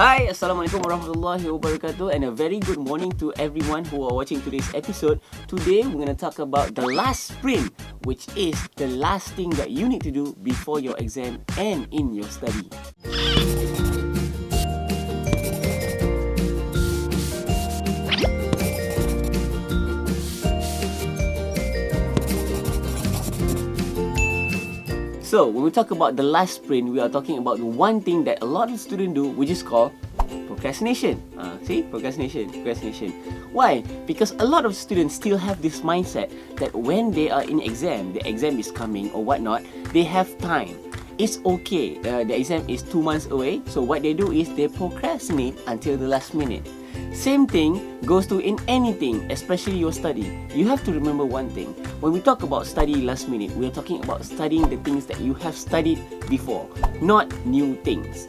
Hi, Assalamualaikum warahmatullahi wabarakatuh, and a very good morning to everyone who are watching today's episode. Today, we're going to talk about the last sprint, which is the last thing that you need to do before your exam and in your study. So, when we talk about the last sprint, we are talking about the one thing that a lot of students do, which is called procrastination. Procrastination. Why? Because a lot of students still have this mindset that when they are in exam, the exam is coming or whatnot, they have time. It's okay, the exam is 2 months away, so what they do is they procrastinate until the last minute. Same thing goes to in anything, especially your study. You have to remember one thing. When we talk about study last minute, we are talking about studying the things that you have studied before, not new things.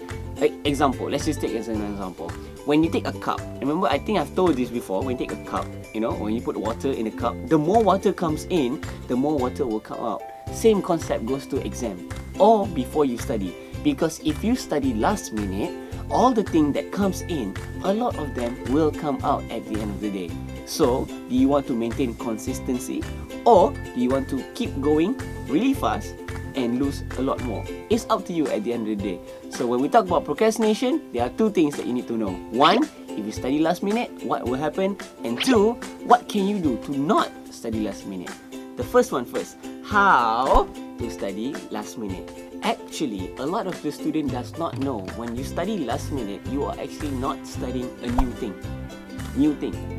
Example, let's just take as an example. When you take a cup, remember I think I've told this before, when you take a cup, when you put water in a cup, the more water comes in, the more water will come out. Same concept goes to exam or before you study. Because if you study last minute, all the thing that comes in, a lot of them will come out at the end of the day. So, do you want to maintain consistency or do you want to keep going really fast and lose a lot more? It's up to you at the end of the day. So when we talk about procrastination, there are two things that you need to know. One, if you study last minute, what will happen? And two, what can you do to not study last minute? The first one first, how to study last minute. Actually, a lot of the student does not know when you study last minute, you are actually not studying a new thing.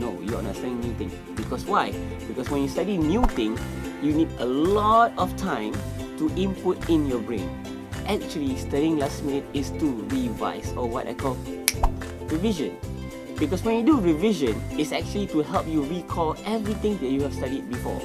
No, you are not studying new thing. Because why? Because when you study new thing, you need a lot of time to input in your brain. Actually, studying last minute is to revise, or what I call revision. Because when you do revision, it's actually to help you recall everything that you have studied before.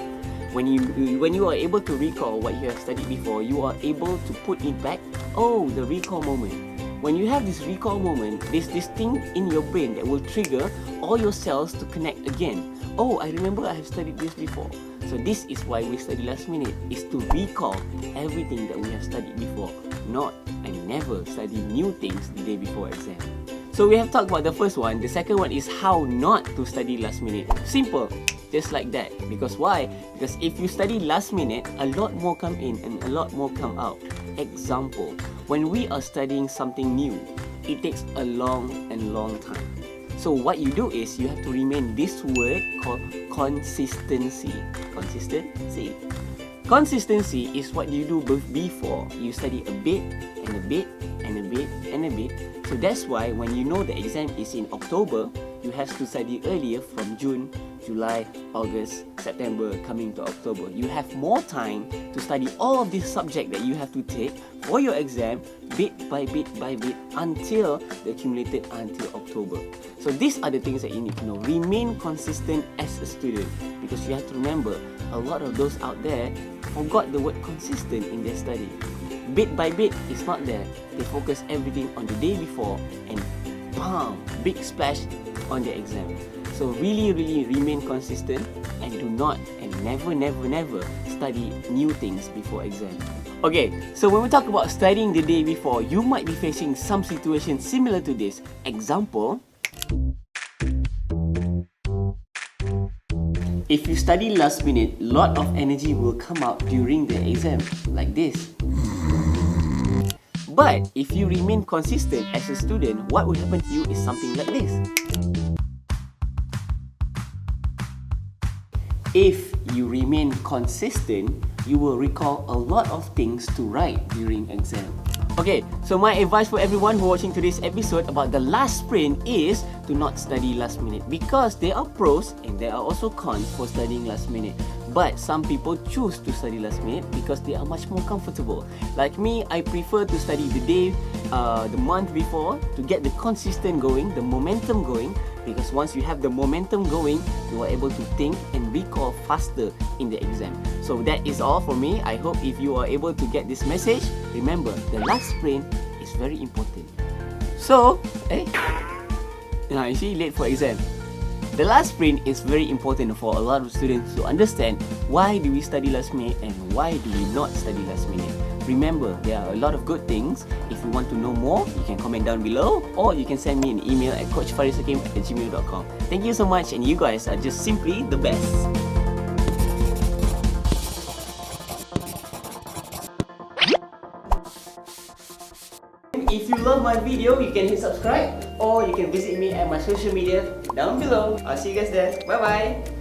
When you are able to recall what you have studied before, you are able to put it back. Oh, the recall moment. When you have this recall moment, there's this thing in your brain that will trigger all your cells to connect again. Oh, I remember I have studied this before. So this is why we study last minute, is to recall everything that we have studied before. Not and never study new things the day before exam. So we have talked about the first one. The second one is how not to study last minute. Simple. Just like that. Because why? Because if you study last minute, a lot more come in and a lot more come out. Example, when we are studying something new, it takes a long time. So what you do is you have to remain this word called consistency. Consistency is what you do before. You study a bit and a bit and a bit and a bit. So that's why when you know the exam is in October, you have to study earlier from June, July, August, September, coming to October. You have more time to study all of this subject that you have to take for your exam bit by bit until the accumulated until October. So these are the things that you need to know. Remain consistent as a student, because you have to remember a lot of those out there forgot the word consistent in their study. Bit by bit is not there. They focus everything on the day before and bam, big splash on the exam. So really remain consistent and do not and never study new things before exam. Okay, so when we talk about studying the day before, you might be facing some situations similar to this. Example, if you study last minute, lot of energy will come out during the exam, like this. But if you remain consistent as a student, what will happen to you is something like this. If you remain consistent, you will recall a lot of things to write during exam. Okay, so my advice for everyone who watching today's episode about the last sprint is to not study last minute, because there are pros and there are also cons for studying last minute. But some people choose to study last minute because they are much more comfortable. Like me, I prefer to study the day, the month before to get the consistent going, the momentum going. Because once you have the momentum going, you are able to think and recall faster in the exam. So that is all for me. I hope if you are able to get this message, remember the last sprint is very important. So, you see, late for exam. The last sprint is very important for a lot of students to understand why do we study last minute and why do we not study last minute. remember, there are a lot of good things. If you want to know more, you can comment down below, or you can send me an email at coachfarishakim@gmail.com. Thank you so much, and you guys are just simply the best. If you love my video, you can hit subscribe, or you can visit me at my social media down below. I'll see you guys there. Bye bye.